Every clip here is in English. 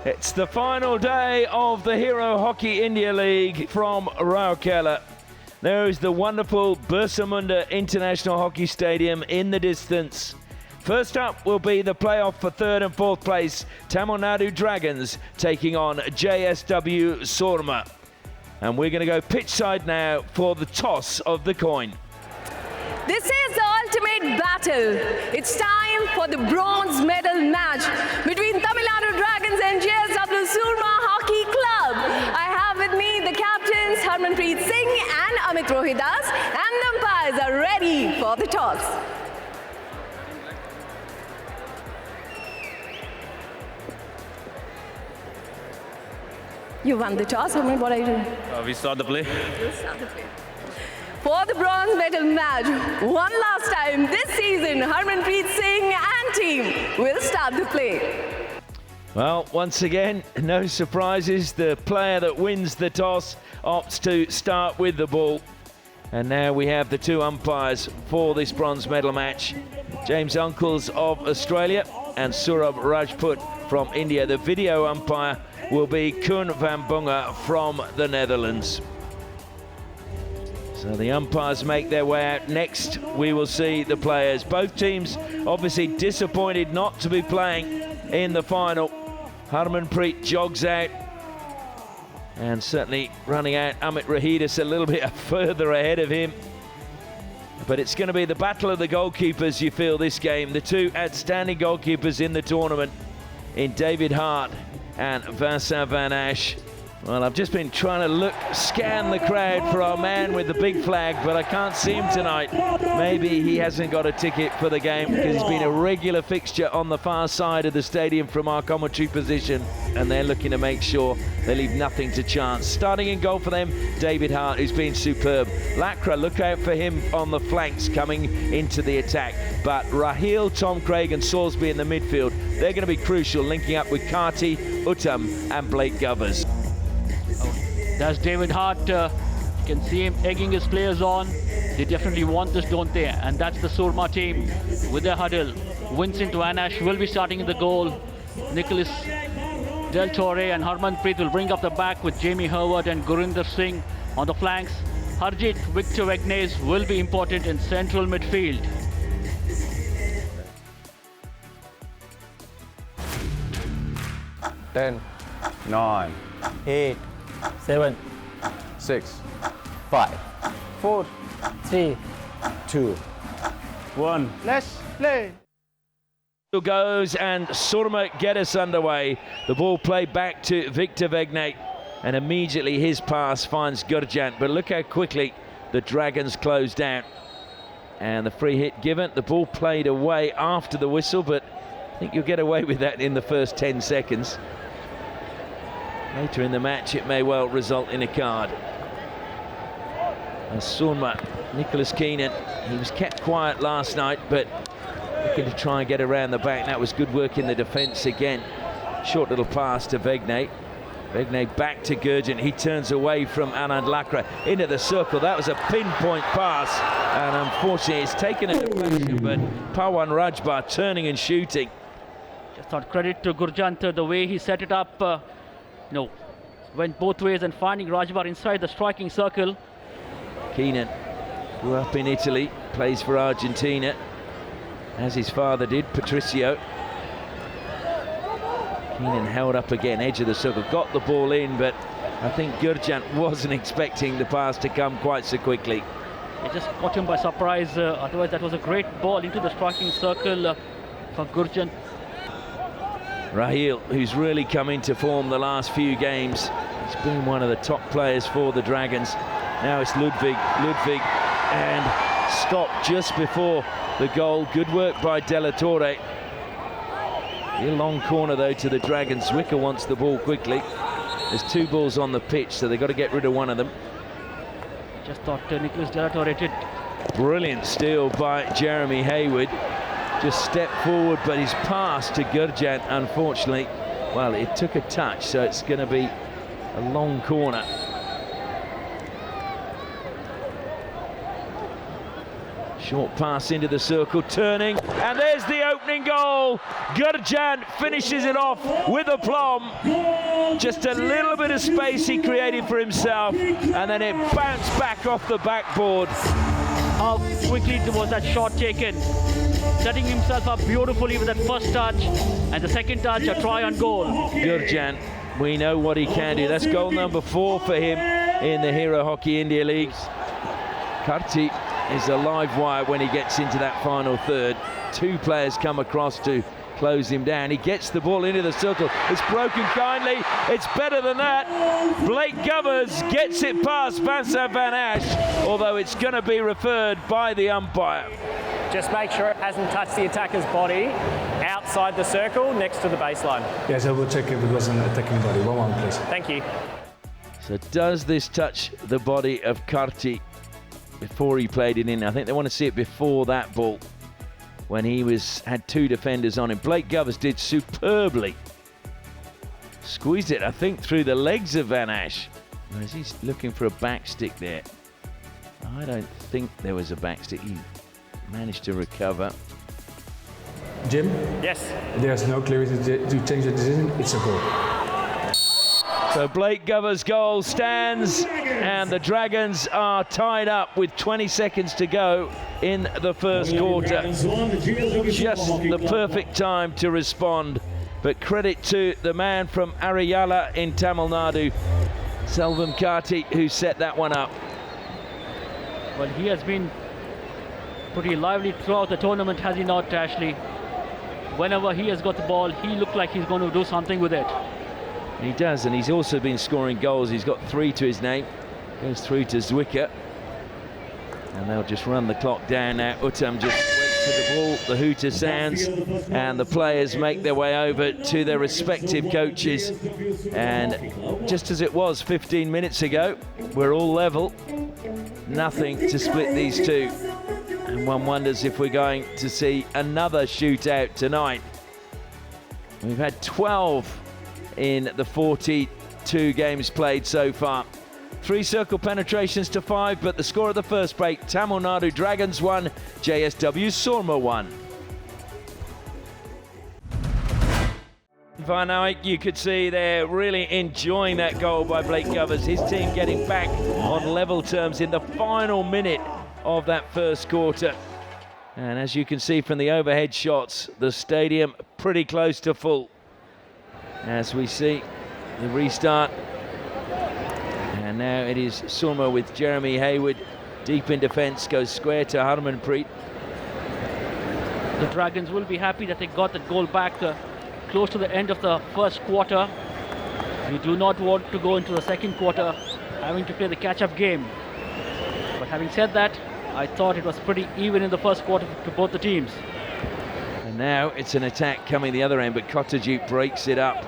It's the final day of the Hero Hockey India League from Rourkela. There is the wonderful Birsa Munda International Hockey Stadium in the distance. First up will be the playoff for third and fourth place. Tamil Nadu Dragons taking on JSW Soorma. And we're going to go pitch side now for the toss of the coin. This is the ultimate battle. It's time for the bronze medal match between Tamil Nadu Dragons and JSW Soorma Hockey Club. I have with me the captains Harmanpreet Singh and Amit Rohidas, and the umpires are ready for the toss. You won the toss, Harman. What are you doing? We start the play. We'll start the play. For the bronze medal match, one last time this season, Harmanpreet Singh and team will start the play. Well, once again, no surprises. The player that wins the toss opts to start with the ball. And now we have the two umpires for this bronze medal match. James Uncles of Australia and Saurabh Rajput from India. The video umpire will be Koen van Bunga from the Netherlands. So the umpires make their way out. Next, we will see the players. Both teams obviously disappointed not to be playing in the final. Harmanpreet jogs out, and certainly running out Amit Rohidas a little bit further ahead of him. But it's going to be the battle of the goalkeepers, you feel, this game. The two outstanding goalkeepers in the tournament in David Hart and Vincent Van Asch. Well, I've just been trying to scan the crowd for our man with the big flag, but I can't see him tonight. Maybe he hasn't got a ticket for the game because he's been a regular fixture on the far side of the stadium from our commentary position, and they're looking to make sure they leave nothing to chance. Starting in goal for them, David Hart, who's been superb. Lakra, look out for him on the flanks coming into the attack. But Raheel, Tom Craig and Salisbury in the midfield, they're going to be crucial, linking up with Karti, Uttam and Blake Govers. That's David Hart. You can see him egging his players on. They definitely want this, don't they? And that's the Soorma team with their huddle. Vincent Van Asch will be starting in the goal. Nicholas Del Torre and Harmanpreet will bring up the back with Jamie Howard and Gurinder Singh on the flanks. Harjit Victor Vegnes will be important in central midfield. Ten, 9, 8, 7, 6, 5, 4, 3, 2, 1. let's play. Goes and Soorma get us underway. The ball played back to Victor Vegne, and immediately his pass finds Gurjant. But look how quickly the Dragons closed down. And the free hit given. The ball played away after the whistle, but I think you'll get away with that in the first 10 seconds. Later in the match, it may well result in a card. And Soorma, Nicholas Keenan, he was kept quiet last night, but looking to try and get around the back. That was good work in the defence again. Short little pass to Vegne. Vegne back to Gurjant. He turns away from Anand Lakra into the circle. That was a pinpoint pass, and unfortunately it's taken a deflection, but Pawan Rajbar turning and shooting. Just thought credit to Gurjant, the way he set it up. Went both ways and finding Rajbar inside the striking circle. Keenan grew up in Italy, plays for Argentina, as his father did, Patricio. Keenan held up again, edge of the circle, got the ball in, but I think Gurjant wasn't expecting the pass to come quite so quickly. It just caught him by surprise. Otherwise, that was a great ball into the striking circle for Gurjant. Raheel, who's really come into form the last few games. He's been one of the top players for the Dragons. Now it's Ludwig, and stopped just before the goal. Good work by Della Torre. A long corner though to the Dragons. Zwicker wants the ball quickly. There's two balls on the pitch, so they've got to get rid of one of them. Just thought Nicholas Della Torre did. Brilliant steal by Jeremy Hayward. Just stepped forward, but his pass to Gurjant, unfortunately, well, it took a touch, so it's going to be a long corner. Short pass into the circle, turning, and there's the opening goal. Gurjan finishes it off with aplomb. Just a little bit of space he created for himself, and then it bounced back off the backboard. How quickly was that shot taken? Setting himself up beautifully with that first touch, and the second touch, a try on goal. Gurjan, we know what he can do. That's goal number 4 for him in the Hero Hockey India Leagues. Karti is a live wire when he gets into that final third. 2 players come across to close him down. He gets the ball into the circle. It's broken kindly. It's better than that. Blake Govers gets it past Vincent Van Ash, although it's going to be referred by the umpire. Just make sure it hasn't touched the attacker's body outside the circle next to the baseline. Yes, I will check if it was an attacking body. 1-1, please. Thank you. So does this touch the body of Karti before he played it in? I think they want to see it before that ball, when he had 2 defenders on him. Blake Govers did superbly. Squeezed it, I think, through the legs of Van Ash. Whereas he's looking for a backstick there. I don't think there was a backstick. He managed to recover. Jim, Yes. there's no clarity to change the decision. It's a goal. So Blake Govers' goal stands, and the Dragons are tied up with 20 seconds to go in the first quarter. Just the perfect time to respond. But credit to the man from Ariyala in Tamil Nadu, Selvam Karti, who set that one up. Well, he has been pretty lively throughout the tournament, has he not, Ashley? Whenever he has got the ball, he looked like he's going to do something with it. He does, and he's also been scoring goals. He's got 3 to his name. Goes through to Zwicker. And they'll just run the clock down now. Uttam just waits for the ball. The hooter sounds, and the players make their way over to their respective coaches. And just as it was 15 minutes ago, we're all level. Nothing to split these 2. And one wonders if we're going to see another shootout tonight. We've had 12 in the 42 games played so far. 3 circle penetrations to 5, but the score of the first break, Tamil Nadu Dragons 1, JSW Soorma 1. Van Eyck, you could see they're really enjoying that goal by Blake Govers. His team getting back on level terms in the final minute of that first quarter. And as you can see from the overhead shots, the stadium pretty close to full. As we see the restart. And now it is Soorma with Jeremy Hayward deep in defence, goes square to Harmanpreet. The Dragons will be happy that they got that goal back close to the end of the first quarter. We do not want to go into the second quarter having to play the catch-up game. But having said that, I thought it was pretty even in the first quarter to both the teams. And now it's an attack coming the other end, but Kotajit breaks it up.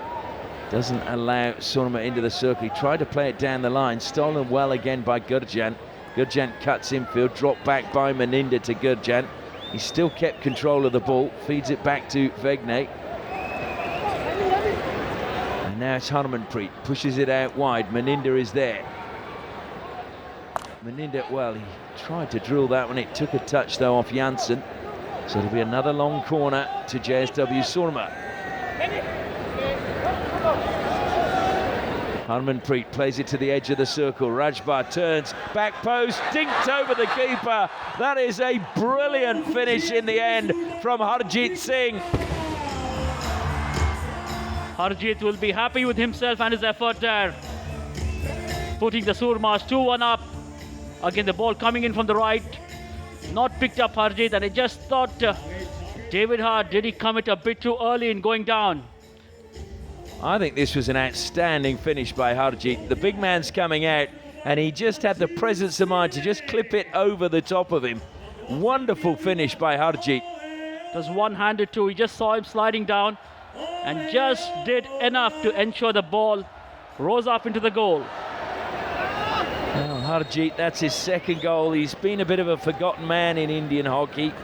Doesn't allow Soorma into the circle. He tried to play it down the line, stolen well again by Gurjan. Gurjan cuts infield, dropped back by Meninda to Gurjan. He still kept control of the ball, feeds it back to Vegne. And now it's Harmanpreet, pushes it out wide. Meninda is there. Meninda, well, he tried to drill that one. It took a touch though off Janssen. So it'll be another long corner to JSW Soorma. Harmanpreet plays it to the edge of the circle. Rajbar turns, back post, dinked over the keeper. That is a brilliant finish in the end from Harjit Singh. Harjit will be happy with himself and his effort there. Putting the Soormas 2-1 up. Again, the ball coming in from the right. Not picked up Harjit, and I just thought David Hart, did he commit a bit too early in going down? I think this was an outstanding finish by Harjit. The big man's coming out, and he just had the presence of mind to just clip it over the top of him. Wonderful finish by Harjit. It was one-handed too. He just saw him sliding down and just did enough to ensure the ball rose up into the goal. Well, Harjit, that's his second goal. He's been a bit of a forgotten man in Indian hockey.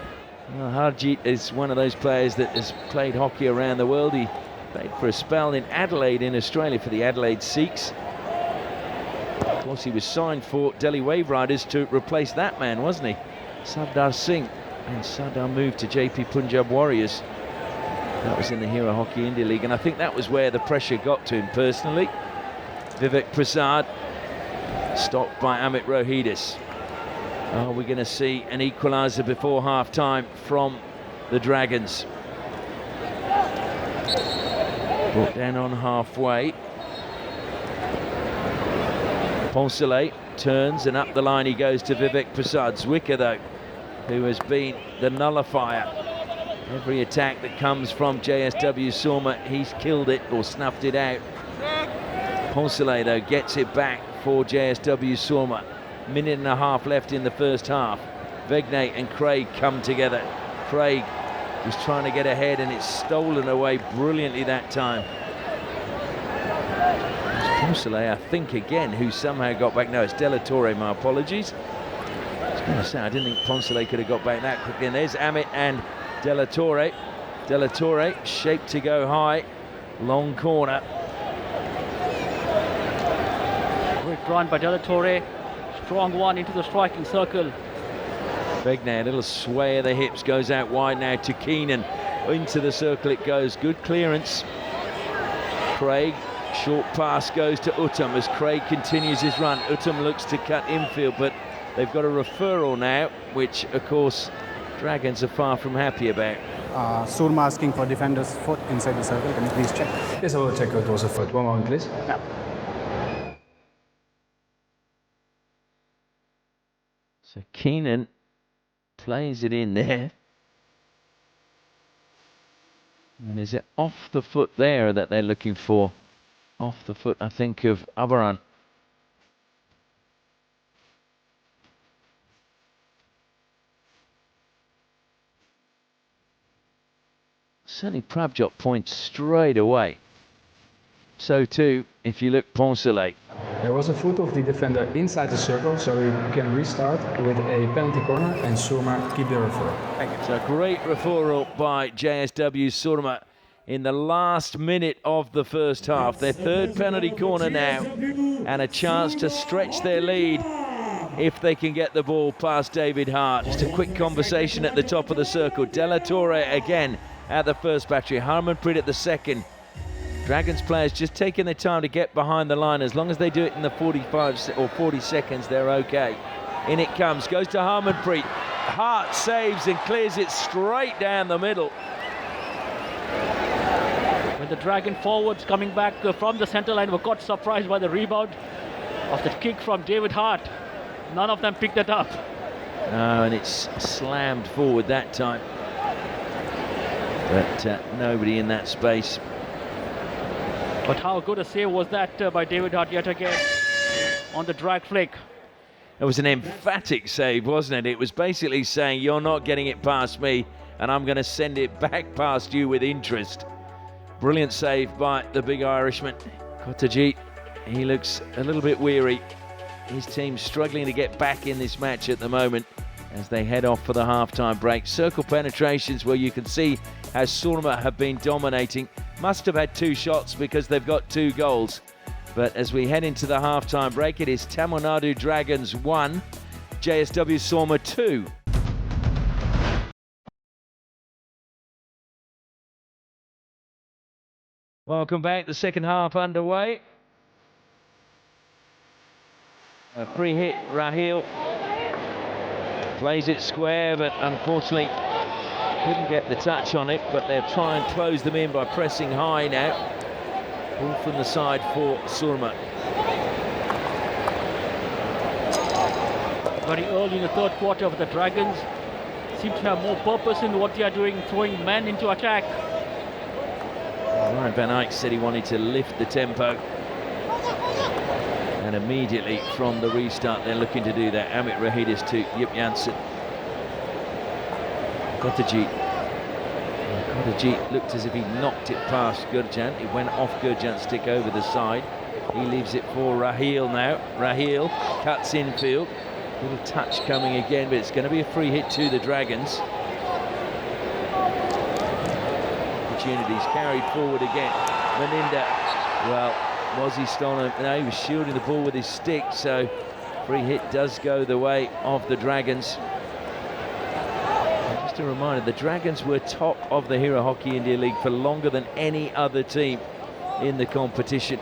Well, Harjit is one of those players that has played hockey around the world. He played for a spell in Adelaide in Australia for the Adelaide Sikhs. Of course, he was signed for Delhi Wave Riders to replace that man, wasn't he? Sardar Singh, and Sardar moved to JP Punjab Warriors. That was in the Hero Hockey India League, and I think that was where the pressure got to him personally. Vivek Prasad, stopped by Amit Rohidis. Are we going to see an equaliser before half-time from the Dragons? Brought down on halfway. Poncelet turns, and up the line he goes to Vivek Prasad. Zwicker, though, who has been the nullifier. Every attack that comes from JSW Soorma, he's killed it or snuffed it out. Poncelet, though, gets it back for JSW Soorma. Minute and a half left in the first half. Vegnay and Craig come together. Craig was trying to get ahead, and it's stolen away brilliantly that time. Poncelet, I think, again, who somehow got back. No, it's De La Torre, my apologies. I was going to say, I didn't think Poncelet could have got back that quickly. And there's Amit and De La Torre. De La Torre shaped to go high. Long corner. Great run by De La Torre. Strong one into the striking circle. Vegnay, a little sway of the hips, goes out wide now to Keenan. Into the circle it goes. Good clearance. Craig, short pass goes to Uttam as Craig continues his run. Uttam looks to cut infield, but they've got a referral now, which, of course, Dragons are far from happy about. Soorma asking for defender's foot inside the circle. Can you please check? Yes, I will check it was a foot. One moment, please. Yeah. So Keenan plays it in there. And is it off the foot there that they're looking for? Off the foot, I think, of Abaran. Certainly Prabjot points straight away. So too, if you look, Poncelet. There was a foot of the defender inside the circle, so we can restart with a penalty corner, and Soorma keep the referral. So great referral by JSW Soorma in the last minute of the first half. Their third penalty corner now, and a chance to stretch their lead if they can get the ball past David Hart. Just a quick conversation at the top of the circle. De La Torre again at the first battery, Harmanpreet at the second. Dragons players just taking their time to get behind the line. As long as they do it in the 45 or 40 seconds, they're okay. In it comes, goes to Harmanpreet. Hart saves and clears it straight down the middle. When the Dragon forwards coming back from the centre line were caught surprised by the rebound of the kick from David Hart. None of them picked it up. No, and it's slammed forward that time. But nobody in that space. But how good a save was that by David Hart yet again on the drag flick. It was an emphatic save, wasn't it? It was basically saying, you're not getting it past me, and I'm going to send it back past you with interest. Brilliant save by the big Irishman. Kotajit, he looks a little bit weary. His team's struggling to get back in this match at the moment as they head off for the half-time break. Circle penetrations where you can see how Soorma have been dominating. Must have had 2 shots because they've got 2 goals. But as we head into the half-time break, it is Tamil Nadu Dragons 1, JSW Soorma 2. Welcome back, the second half underway. A free hit, Raheel plays it square, but unfortunately couldn't get the touch on it, but they'll try and close them in by pressing high now. Ball from the side for Soorma. Very early in the third quarter for the Dragons. Seem to have more purpose in what they are doing, throwing men into attack. Ryan Van Eyck said he wanted to lift the tempo. And immediately from the restart, they're looking to do that. Amit Rohidis to Yip Janssen. Kotajit looked as if he knocked it past Gurjant. It went off Gurjant's stick over the side. He leaves it for Raheel now. Raheel cuts infield. Little touch coming again, but it's going to be a free hit to the Dragons. Opportunities carried forward again. Meninda, well, was he stolen? No, he was shielding the ball with his stick, so free hit does go the way of the Dragons. Just a reminder, the Dragons were top of the Hero Hockey India League for longer than any other team in the competition.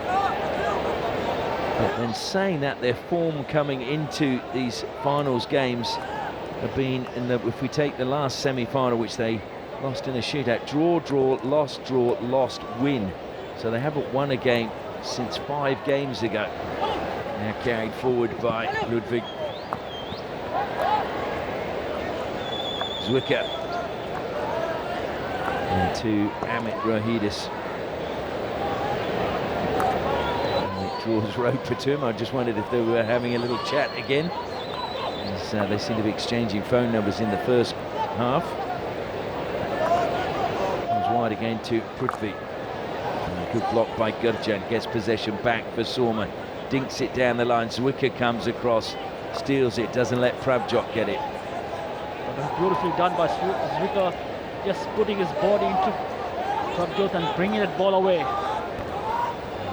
But then saying that, their form coming into these finals games have been, if we take the last semi-final, which they lost in a shootout, draw, lost, win. So they haven't won a game since 5 games ago. Now carried forward by Ludwig. Zwicker. And to Amit Rohidis. Draws Roper to him. I just wondered if they were having a little chat again, as they seem to be exchanging phone numbers in the first half. Comes wide again to Prithvi. Good block by Gurjan, gets possession back for Soorma, dinks it down the line. Zwicker comes across, steals it, doesn't let Prabjot get it. Beautifully done by Zwicker, just putting his body into Prabjot and bringing that ball away.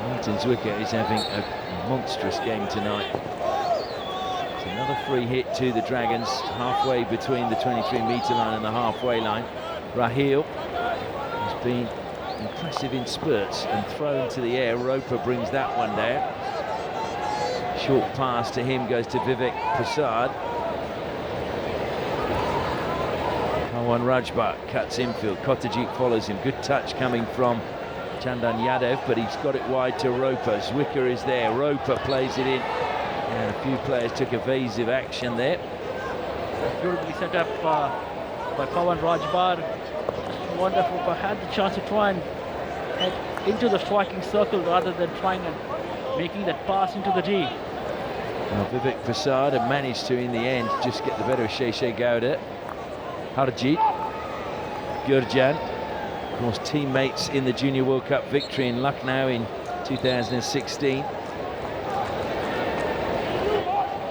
Martin Zwicker is having a monstrous game tonight. It's another free hit to the Dragons, halfway between the 23-metre line and the halfway line. Raheel has been impressive in spurts and thrown to the air. Roper brings that one down. Short pass to him goes to Vivek Prasad. Pawan Rajbhat cuts infield. Kotajik follows him. Good touch coming from Chandan Yadav, but he's got it wide to Roper. Zwicker is there. Roper plays it in. And a few players took evasive action there. Beautifully set up by Pawan Rajbhat. Wonderful, but had the chance to try and head into the striking circle rather than trying and making that pass into the D. Well, Vivek Prasad had managed to, in the end, just get the better of Sheshe Gowda. Harjeet, Gurjan, of course, teammates in the Junior World Cup victory in Lucknow in 2016.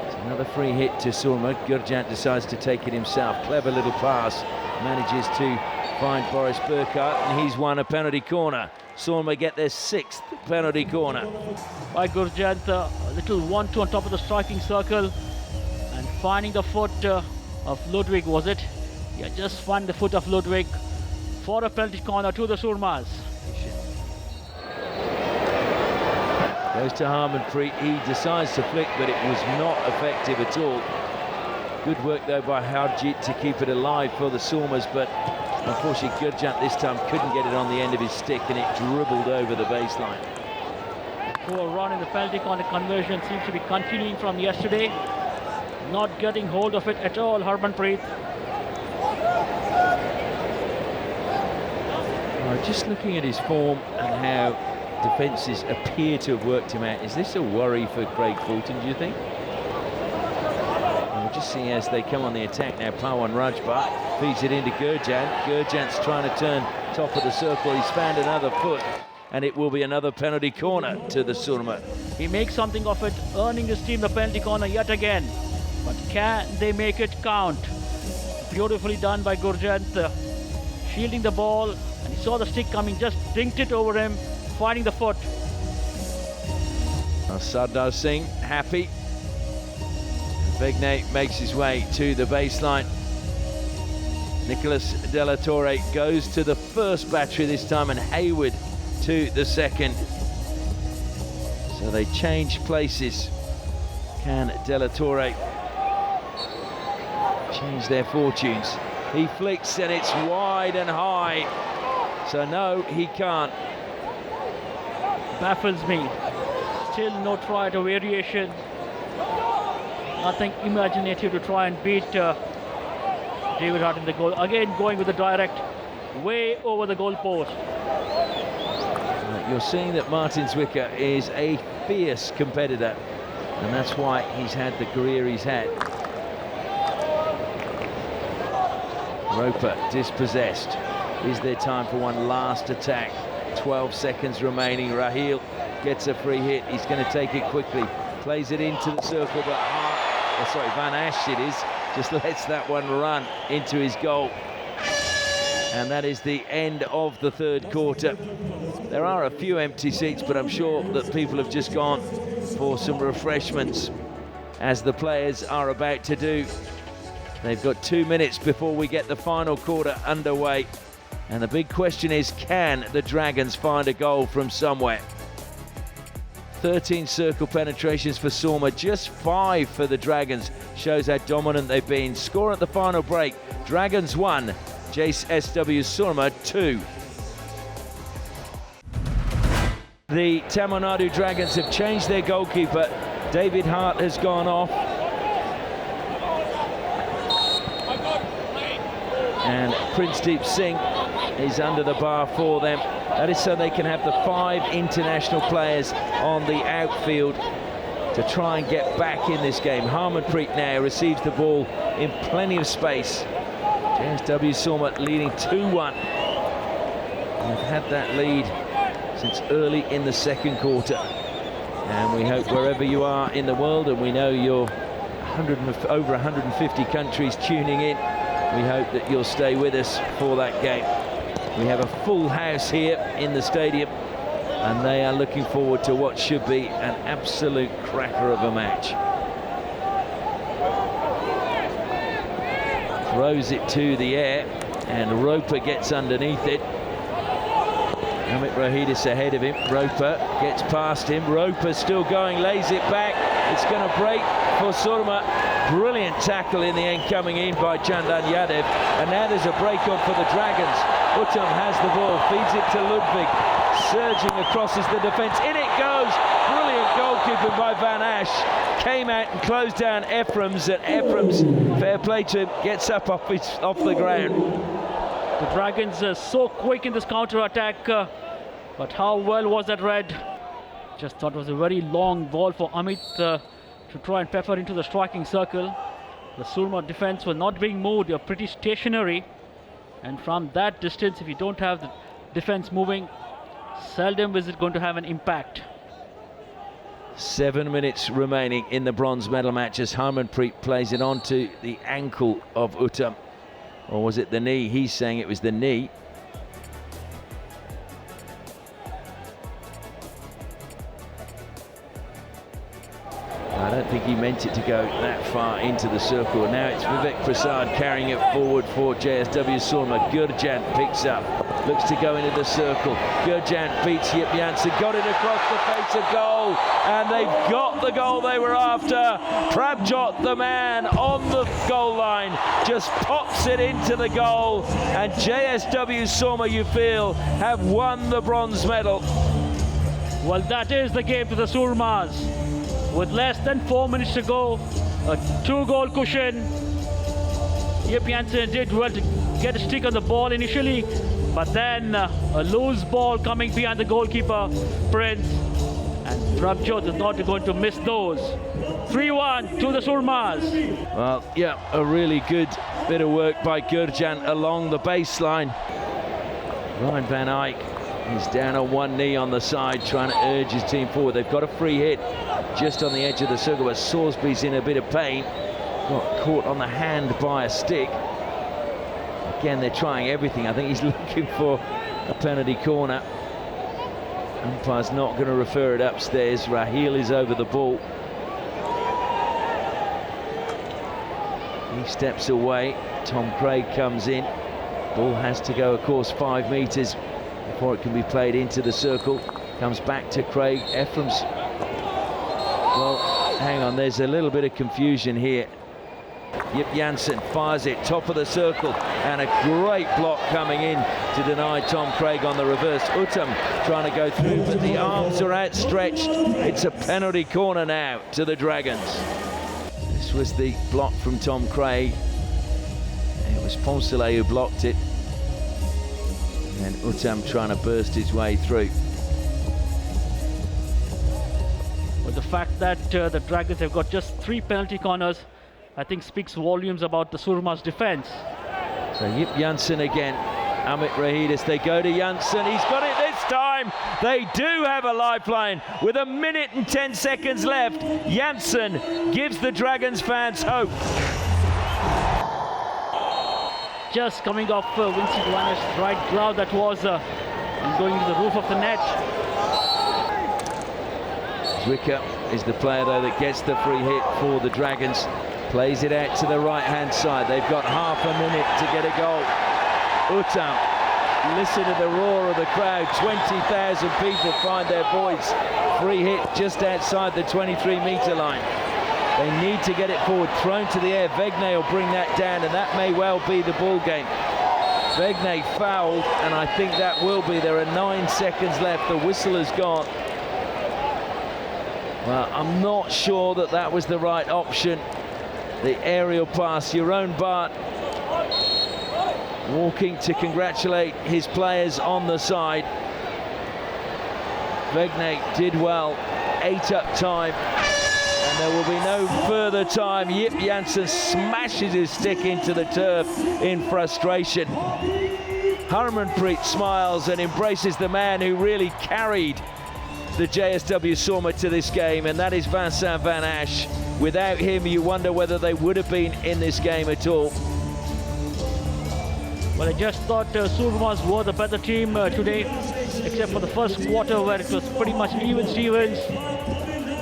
It's another free hit to Soorma. Gurjan decides to take it himself. Clever little pass, manages to find Boris Burkhardt, and he's won a penalty corner. Soorma get their 6th penalty corner. By Gurjan, a little 1-2 on top of the striking circle and finding the foot of Ludwig, was it? Yeah, just find the foot of Ludwig for a penalty corner to the Soormas. Goes to Harmanpreet. He decides to flick, but it was not effective at all. Good work though by Harjeet to keep it alive for the Soormas, but unfortunately Gurjan this time couldn't get it on the end of his stick, and it dribbled over the baseline. Poor run in the penalty corner conversion seems to be continuing from yesterday. Not getting hold of it at all, Harmanpreet. Just looking at his form and how defences appear to have worked him out, is this a worry for Craig Fulton, do you think? We'll just see as they come on the attack now. Pawan Rajbhat feeds it into Gurjan. Gurjan's trying to turn top of the circle. He's found another foot, and it will be another penalty corner to the Soorma. He makes something of it, earning his team the penalty corner yet again. But can they make it count? Beautifully done by Gurjan, shielding the ball, and he saw the stick coming, just dinked it over him, finding the foot. Sardar Singh happy. Vegnay makes his way to the baseline. Nicholas De La Torre goes to the first battery this time, and Hayward to the second. So they change places. Can De La Torre change their fortunes? He flicks and it's wide and high. So no, he can't. Baffles me. Still no try at a variation. Nothing imaginative to try and beat David Hart in the goal. Again going with the direct, way over the goal post. You're seeing that Martin Zwicker is a fierce competitor, and that's why he's had the career he's had. Roper dispossessed. Is there time for one last attack? 12 seconds remaining. Raheel gets a free hit. He's going to take it quickly. Plays it into the circle, but Van Ash it is, just lets that one run into his goal. And that is the end of the third quarter. There are a few empty seats, but I'm sure that people have just gone for some refreshments, as the players are about to do. They've got 2 minutes before we get the final quarter underway. And the big question is, can the Dragons find a goal from somewhere? 13 circle penetrations for Soorma, just 5 for the Dragons. Shows how dominant they've been. Score at the final break, Dragons 1, JSW Soorma 2. The Tamil Nadu Dragons have changed their goalkeeper. David Hart has gone off. And Prince Deep Singh is under the bar for them. That is so they can have the 5 international players on the outfield to try and get back in this game. Harmanpreet now receives the ball in plenty of space. JSW Soorma leading 2-1. They've had that lead since early in the second quarter. And we hope wherever you are in the world, and we know you're over 150 countries tuning in, we hope that you'll stay with us for that game. We have a full house here in the stadium, and they are looking forward to what should be an absolute cracker of a match. Throws it to the air, and Roper gets underneath it. Amit Rohidis ahead of him. Roper gets past him. Roper still going, lays it back. It's going to break for Soorma. Brilliant tackle in the end coming in by Chandan Yadav. And now there's a break on for the Dragons. Uttam has the ball, feeds it to Ludwig. Surging across is the defence. In it goes. Brilliant goalkeeping by Van Ash. Came out and closed down Ephraim's, and Ephraim's, fair play to him, gets up off the ground. The Dragons are so quick in this counter-attack, but how well was that read? Just thought it was a very long ball for Amit to try and pepper into the striking circle. The Soorma defense was not being moved, they're pretty stationary. And from that distance, if you don't have the defense moving, seldom is it going to have an impact. 7 minutes remaining in the bronze medal match as Harmanpreet plays it onto the ankle of Uttam. Or was it the knee? He's saying it was the knee. I don't think he meant it to go that far into the circle. Now it's Vivek Prasad carrying it forward for JSW Soorma. Gurjan picks up, looks to go into the circle. Gurjan beats Yip Janssen, got it across the face of goal, and they've got the goal they were after. Prabjot, the man on the goal line, just pops it into the goal, and JSW Soorma, you feel, have won the bronze medal. Well, that is the game for the Soormas. With less than 4 minutes to go, a 2-goal cushion. Yip Janssen did well to get a stick on the ball initially, but then a loose ball coming behind the goalkeeper, Prince, and Prabjot is not going to miss those. 3-1 to the Soormas. Well, yeah, a really good bit of work by Gurjan along the baseline. Ryan van Eyck is down on one knee on the side, trying to urge his team forward. They've got a free hit just on the edge of the circle, but Salisbury's in a bit of pain. Got caught on the hand by a stick. Again, they're trying everything. I think he's looking for a penalty corner. Umpire's not going to refer it upstairs. Raheel is over the ball. He steps away. Tom Craig comes in. Ball has to go, of course, 5 metres before it can be played into the circle. Comes back to Craig. Ephraim's, well, hang on, there's a little bit of confusion here. Yip Janssen fires it, top of the circle, and a great block coming in to deny Tom Craig on the reverse. Uttam trying to go through, but the arms are outstretched. It's a penalty corner now to the Dragons. This was the block from Tom Craig. It was Poncelet who blocked it, and Uttam trying to burst his way through. But the fact that the Dragons have got just 3 penalty corners, I think speaks volumes about the Soorma's defense. So Yip Janssen again, Amit Rohidis, they go to Janssen, he's got it this time. They do have a lifeline with 1 minute and 10 seconds left. Janssen gives the Dragons fans hope. Just coming off Vincent Vanash's right glove, that was and going to the roof of the net. Zwicker is the player though that gets the free hit for the Dragons. Plays it out to the right-hand side. They've got half a minute to get a goal. Uttam, listen to the roar of the crowd. 20,000 people find their voice. Free hit just outside the 23-metre line. They need to get it forward, thrown to the air. Vegnay will bring that down, and that may well be the ball game. Vegnay fouled, and I think that will be. There are 9 seconds left. The whistle has gone. Well, I'm not sure that that was the right option. The aerial pass. Jeroen Bart walking to congratulate his players on the side. Vegnay did well. 8 up time. And there will be no further time. Jip Janssen smashes his stick into the turf in frustration. Harmanpreet smiles and embraces the man who really carried the JSW Soorma to this game, and that is Vincent Van Asch. Without him, you wonder whether they would have been in this game at all. Well, I just thought Soormas were the better team today, except for the first quarter where it was pretty much even Stevens.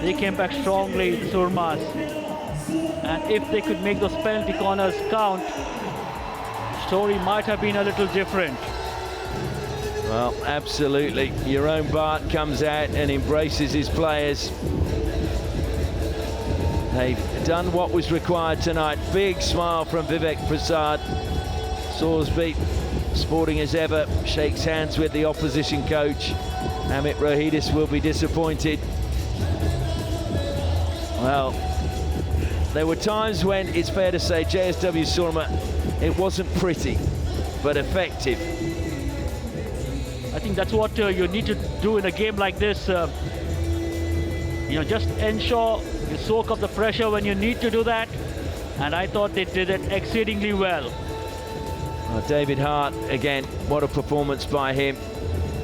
They came back strongly, the Soormas. And if they could make those penalty corners count, the story might have been a little different. Well, absolutely. Jeroen Bart comes out and embraces his players. They've done what was required tonight. Big smile from Vivek Prasad. Sorsby, sporting as ever, shakes hands with the opposition coach. Amit Rohidis will be disappointed. Well, there were times when it's fair to say JSW Soorma, it wasn't pretty, but effective. I think that's what you need to do in a game like this. Just ensure you soak up the pressure when you need to do that. And I thought they did it exceedingly well. David Hart, again, what a performance by him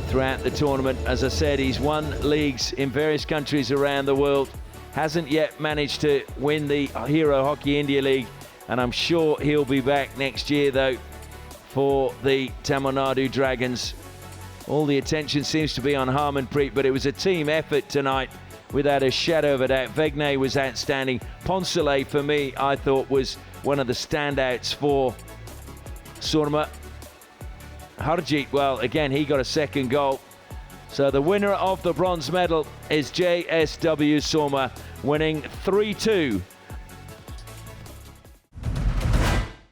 throughout the tournament. As I said, he's won leagues in various countries around the world. Hasn't yet managed to win the Hero Hockey India League. And I'm sure he'll be back next year, though, for the Tamil Nadu Dragons. All the attention seems to be on Harmanpreet, but it was a team effort tonight, without a shadow of a doubt. Vegnay was outstanding. Poncelet, for me, I thought was one of the standouts for Soorma. Harjit, well, again, he got a second goal. So the winner of the bronze medal is JSW Soorma, winning 3-2